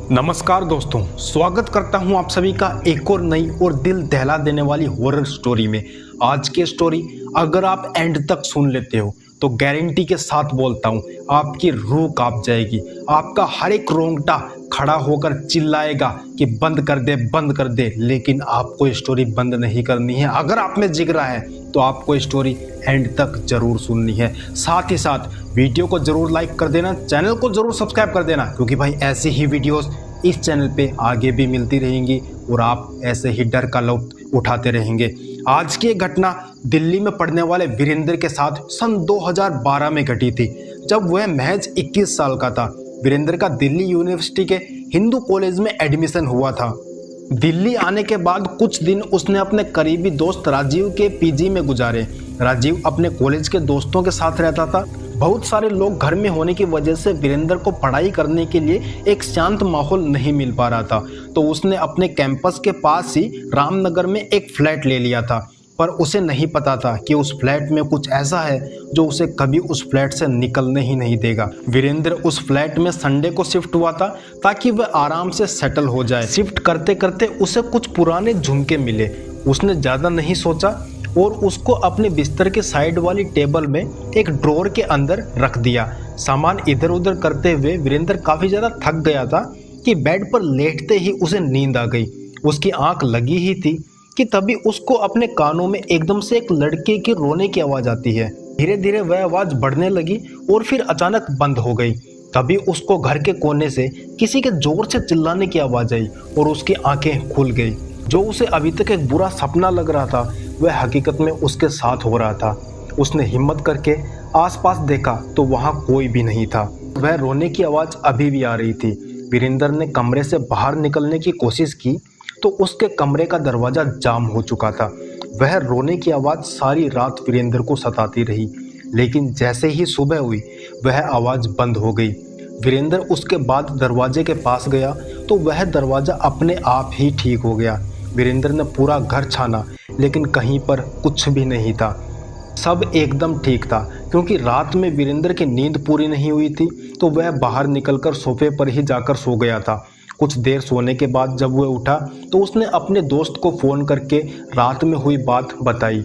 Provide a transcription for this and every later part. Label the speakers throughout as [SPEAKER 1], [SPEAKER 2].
[SPEAKER 1] नमस्कार दोस्तों, स्वागत करता हूं आप सभी का एक और नई और दिल दहला देने वाली हॉरर स्टोरी में। आज की स्टोरी अगर आप एंड तक सुन लेते हो तो गारंटी के साथ बोलता हूं आपकी रूह कांप जाएगी, आपका हर एक रोंगटा खड़ा होकर चिल्लाएगा कि बंद कर दे बंद कर दे। लेकिन आपको स्टोरी बंद नहीं करनी है। अगर आप में जिगरा है तो आपको स्टोरी एंड तक जरूर सुननी है। साथ ही साथ वीडियो को जरूर लाइक कर देना, चैनल को जरूर सब्सक्राइब कर देना, क्योंकि भाई ऐसी ही वीडियोस इस चैनल पे आगे भी मिलती रहेंगी और आप ऐसे ही डर का लुत्फ उठाते रहेंगे। आज की एक घटना दिल्ली में पढ़ने वाले वीरेंद्र के साथ सन 2012 में घटी थी, जब वह महज 21 साल का था। वीरेंद्र का दिल्ली यूनिवर्सिटी के हिंदू कॉलेज में एडमिशन हुआ था। दिल्ली आने के बाद कुछ दिन उसने अपने करीबी दोस्त राजीव के पीजी में गुजारे। राजीव अपने कॉलेज के दोस्तों के साथ रहता था। बहुत सारे लोग घर में होने की वजह से वीरेंद्र को पढ़ाई करने के लिए एक शांत माहौल नहीं मिल पा रहा था, तो उसने अपने कैंपस के पास ही रामनगर में एक फ्लैट ले लिया था। पर उसे नहीं पता था कि उस फ्लैट में कुछ ऐसा है जो उसे कभी उस फ्लैट से निकलने ही नहीं देगा। वीरेंद्र उस फ्लैट में संडे को शिफ्ट हुआ था ताकि वह आराम से सेटल हो जाए। शिफ्ट करते करते उसे कुछ पुराने झुमके मिले। उसने ज़्यादा नहीं सोचा और उसको अपने बिस्तर के साइड वाली टेबल में एक ड्रॉअर के अंदर रख दिया। सामान इधर उधर करते हुए वीरेंद्र काफ़ी ज़्यादा थक गया था कि बेड पर लेटते ही उसे नींद आ गई। उसकी आंख लगी ही थी कि तभी उसको अपने कानों में एकदम से एक लड़के के रोने की आवाज़ आती है। धीरे धीरे वह आवाज़ बढ़ने लगी और फिर अचानक बंद हो गई। तभी उसको घर के कोने से किसी के जोर से चिल्लाने की आवाज़ आई और उसकी आंखें खुल गई। जो उसे अभी तक एक बुरा सपना लग रहा था वह हकीकत में उसके साथ हो रहा था। उसने हिम्मत करके आसपास देखा तो वहाँ कोई भी नहीं था। वह रोने की आवाज़ अभी भी आ रही थी। वीरेंद्र ने कमरे से बाहर निकलने की कोशिश की तो उसके कमरे का दरवाज़ा जाम हो चुका था। वह रोने की आवाज़ सारी रात वीरेंद्र को सताती रही, लेकिन जैसे ही सुबह हुई वह आवाज़ बंद हो गई। वीरेंद्र उसके बाद दरवाजे के पास गया तो वह दरवाज़ा अपने आप ही ठीक हो गया। वीरेंद्र ने पूरा घर छाना लेकिन कहीं पर कुछ भी नहीं था। सब एकदम ठीक था, क्योंकि रात में वीरेंद्र की नींद पूरी नहीं हुई थी तो वह बाहर निकलकर सोफे पर ही जाकर सो गया था। कुछ देर सोने के बाद जब वह उठा तो उसने अपने दोस्त को फ़ोन करके रात में हुई बात बताई,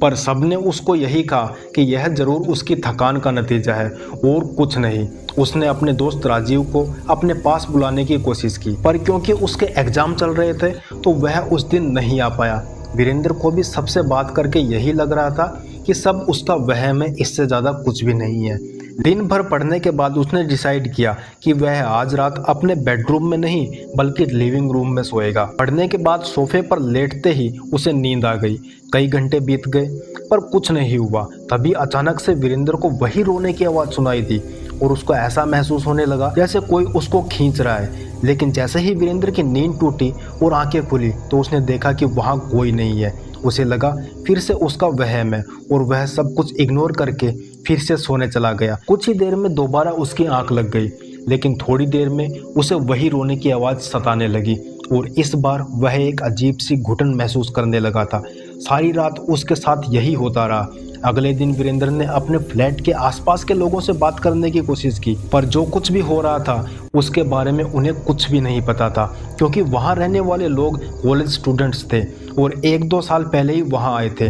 [SPEAKER 1] पर सबने उसको यही कहा कि यह ज़रूर उसकी थकान का नतीजा है और कुछ नहीं। उसने अपने दोस्त राजीव को अपने पास बुलाने की कोशिश की, पर क्योंकि उसके एग्ज़ाम चल रहे थे तो वह उस दिन नहीं आ पाया। वीरेंद्र को भी सबसे बात करके यही लग रहा था कि सब उसका वहम है, इससे ज़्यादा कुछ भी नहीं है। दिन भर पढ़ने के बाद उसने डिसाइड किया कि वह आज रात अपने बेडरूम में नहीं बल्कि लिविंग रूम में सोएगा। पढ़ने के बाद सोफे पर लेटते ही उसे नींद आ गई। कई घंटे बीत गए पर कुछ नहीं हुआ। तभी अचानक से वीरेंद्र को वही रोने की आवाज़ सुनाई दी और उसको ऐसा महसूस होने लगा जैसे कोई उसको खींच रहा है। लेकिन जैसे ही वीरेंद्र की नींद टूटी और आंखें खुली तो उसने देखा कि वहाँ कोई नहीं है। उसे लगा फिर से उसका वहम है और वह सब कुछ इग्नोर करके फिर से सोने चला गया। कुछ ही देर में दोबारा उसकी आंख लग गई, लेकिन थोड़ी देर में उसे वही रोने की आवाज़ सताने लगी और इस बार वह एक अजीब सी घुटन महसूस करने लगा था। सारी रात उसके साथ यही होता रहा। अगले दिन वीरेंद्र ने अपने फ्लैट के आसपास के लोगों से बात करने की कोशिश की, पर जो कुछ भी हो रहा था उसके बारे में उन्हें कुछ भी नहीं पता था, क्योंकि वहाँ रहने वाले लोग कॉलेज स्टूडेंट्स थे और 1-2 साल पहले ही वहाँ आए थे।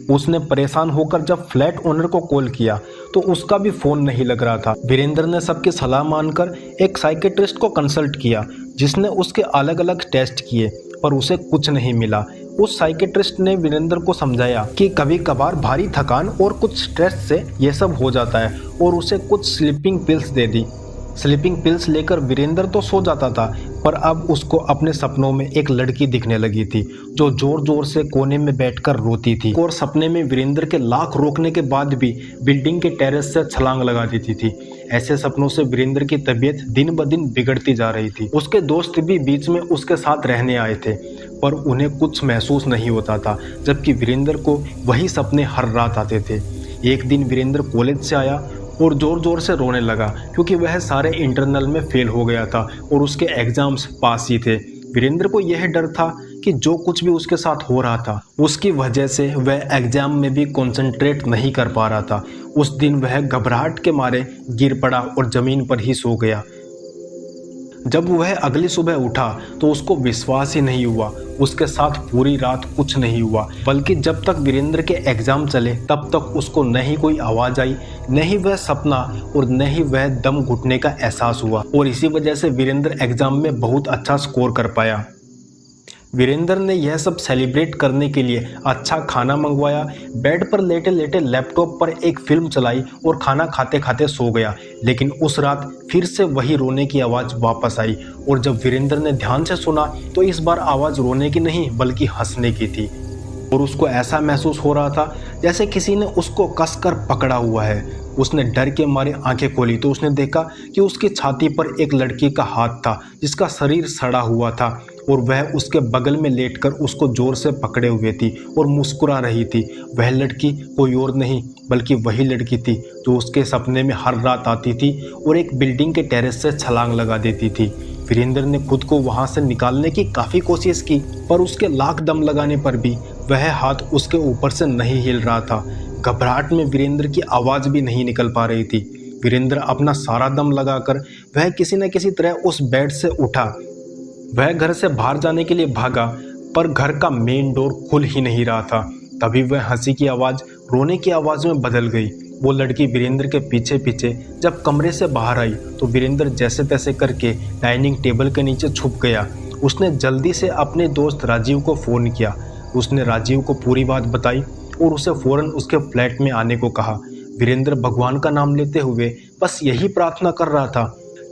[SPEAKER 1] उसने परेशान होकर जब फ्लैट ओनर को कॉल किया तो उसका भी फ़ोन नहीं लग रहा था। वीरेंद्र ने सबकी सलाह मानकर एक साइकेट्रिस्ट को कंसल्ट किया, जिसने उसके अलग अलग टेस्ट किए पर उसे कुछ नहीं मिला। उस साइकेट्रिस्ट ने वीरेंद्र को समझाया कि कभी कभार भारी थकान और कुछ स्ट्रेस से ये सब हो जाता है और उसे कुछ स्लीपिंग पिल्स दे दी। स्लीपिंग पिल्स लेकर वीरेंद्र तो सो जाता था, पर अब उसको अपने सपनों में एक लड़की दिखने लगी थी जो जोर जोर से कोने में बैठकर रोती थी और सपने में वीरेंद्र के लाख रोकने के बाद भी बिल्डिंग के टेरेस से छलांग लगा देती थी। ऐसे सपनों से वीरेंद्र की तबीयत दिन ब दिन बिगड़ती जा रही थी। उसके दोस्त भी बीच में उसके साथ रहने आए थे, पर उन्हें कुछ महसूस नहीं होता था, जबकि वीरेंद्र को वही सपने हर रात आते थे। एक दिन वीरेंद्र कॉलेज से आया और ज़ोर ज़ोर से रोने लगा, क्योंकि वह सारे इंटरनल में फेल हो गया था और उसके एग्ज़ाम्स पास ही थे। वीरेंद्र को यह डर था कि जो कुछ भी उसके साथ हो रहा था उसकी वजह से वह एग्ज़ाम में भी कंसंट्रेट नहीं कर पा रहा था। उस दिन वह घबराहट के मारे गिर पड़ा और ज़मीन पर ही सो गया। जब वह अगली सुबह उठा तो उसको विश्वास ही नहीं हुआ। उसके साथ पूरी रात कुछ नहीं हुआ, बल्कि जब तक वीरेंद्र के एग्जाम चले तब तक उसको न ही कोई आवाज़ आई, न ही वह सपना और न ही वह दम घुटने का एहसास हुआ। और इसी वजह से वीरेंद्र एग्जाम में बहुत अच्छा स्कोर कर पाया। वीरेंद्र ने यह सब सेलिब्रेट करने के लिए अच्छा खाना मंगवाया, बेड पर लेटे लेटे लैपटॉप पर एक फिल्म चलाई और खाना खाते खाते सो गया। लेकिन उस रात फिर से वही रोने की आवाज़ वापस आई, और जब वीरेंद्र ने ध्यान से सुना तो इस बार आवाज़ रोने की नहीं बल्कि हंसने की थी। और उसको ऐसा महसूस हो रहा था जैसे किसी ने उसको कसकर पकड़ा हुआ है। उसने डर के मारे आंखें खोली तो उसने देखा कि उसकी छाती पर एक लड़की का हाथ था जिसका शरीर सड़ा हुआ था, और वह उसके बगल में लेटकर उसको जोर से पकड़े हुए थी और मुस्कुरा रही थी। वह लड़की कोई और नहीं बल्कि वही लड़की थी जो उसके सपने में हर रात आती थी और एक बिल्डिंग के टेरेस से छलांग लगा देती थी। वीरेंद्र ने खुद को वहां से निकालने की काफ़ी कोशिश की, पर उसके लाख दम लगाने पर भी वह हाथ उसके ऊपर से नहीं हिल रहा था। घबराहट में वीरेंद्र की आवाज़ भी नहीं निकल पा रही थी। वीरेंद्र अपना सारा दम लगाकर वह किसी न किसी तरह उस बेड से उठा। वह घर से बाहर जाने के लिए भागा, पर घर का मेन डोर खुल ही नहीं रहा था। तभी वह हंसी की आवाज़ रोने की आवाज़ में बदल गई। वो लड़की वीरेंद्र के पीछे पीछे जब कमरे से बाहर आई तो वीरेंद्र जैसे तैसे करके डाइनिंग टेबल के नीचे छुप गया। उसने जल्दी से अपने दोस्त राजीव को फ़ोन किया। उसने राजीव को पूरी बात बताई और उसे फ़ौरन उसके फ्लैट में आने को कहा। वीरेंद्र भगवान का नाम लेते हुए बस यही प्रार्थना कर रहा था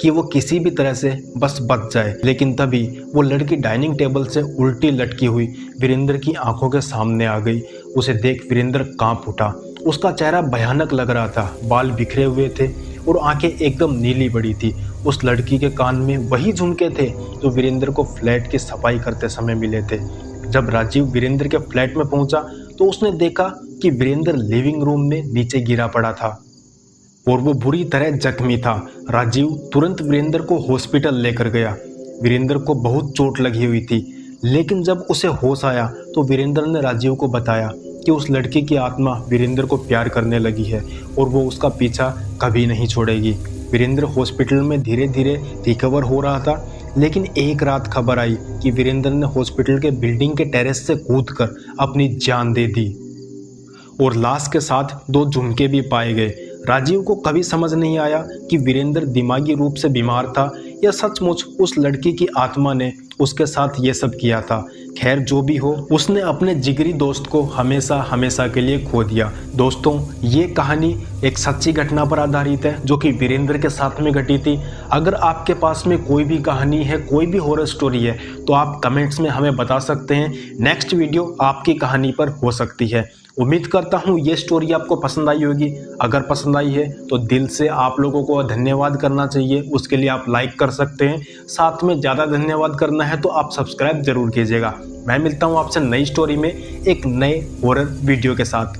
[SPEAKER 1] कि वो किसी भी तरह से बस बच जाए। लेकिन तभी वो लड़की डाइनिंग टेबल से उल्टी लटकी हुई वीरेंद्र की आंखों के सामने आ गई। उसे देख वीरेंद्र कांप उठा। उसका चेहरा भयानक लग रहा था, बाल बिखरे हुए थे और आंखें एकदम नीली पड़ी थी। उस लड़की के कान में वही झुमके थे जो वीरेंद्र को फ्लैट की सफाई करते समय मिले थे। जब राजीव वीरेंद्र के फ्लैट में पहुंचा तो उसने देखा कि वीरेंद्र लिविंग रूम में नीचे गिरा पड़ा था और वो बुरी तरह जख्मी था। राजीव तुरंत वीरेंद्र को हॉस्पिटल लेकर गया। वीरेंद्र को बहुत चोट लगी हुई थी, लेकिन जब उसे होश आया तो वीरेंद्र ने राजीव को बताया कि उस लड़की की आत्मा वीरेंद्र को प्यार करने लगी है और वो उसका पीछा कभी नहीं छोड़ेगी। वीरेंद्र हॉस्पिटल में धीरे धीरे रिकवर हो रहा था, लेकिन एक रात खबर आई कि वीरेंद्र ने हॉस्पिटल के बिल्डिंग के टेरेस से कूदकर अपनी जान दे दी और लाश के साथ 2 झुमके भी पाए गए। राजीव को कभी समझ नहीं आया कि वीरेंद्र दिमागी रूप से बीमार था या सचमुच उस लड़की की आत्मा ने उसके साथ ये सब किया था। खैर जो भी हो, उसने अपने जिगरी दोस्त को हमेशा हमेशा के लिए खो दिया। दोस्तों, ये कहानी एक सच्ची घटना पर आधारित है जो कि वीरेंद्र के साथ में घटी थी। अगर आपके पास में कोई भी कहानी है, कोई भी हॉरर स्टोरी है, तो आप कमेंट्स में हमें बता सकते हैं। नेक्स्ट वीडियो आपकी कहानी पर हो सकती है। उम्मीद करता हूँ ये स्टोरी आपको पसंद आई होगी। अगर पसंद आई है तो दिल से आप लोगों को धन्यवाद करना चाहिए। उसके लिए आप लाइक कर सकते हैं। साथ में ज़्यादा धन्यवाद करना है तो आप सब्सक्राइब जरूर कीजिएगा। मैं मिलता हूँ आपसे नई स्टोरी में एक नए हॉरर वीडियो के साथ।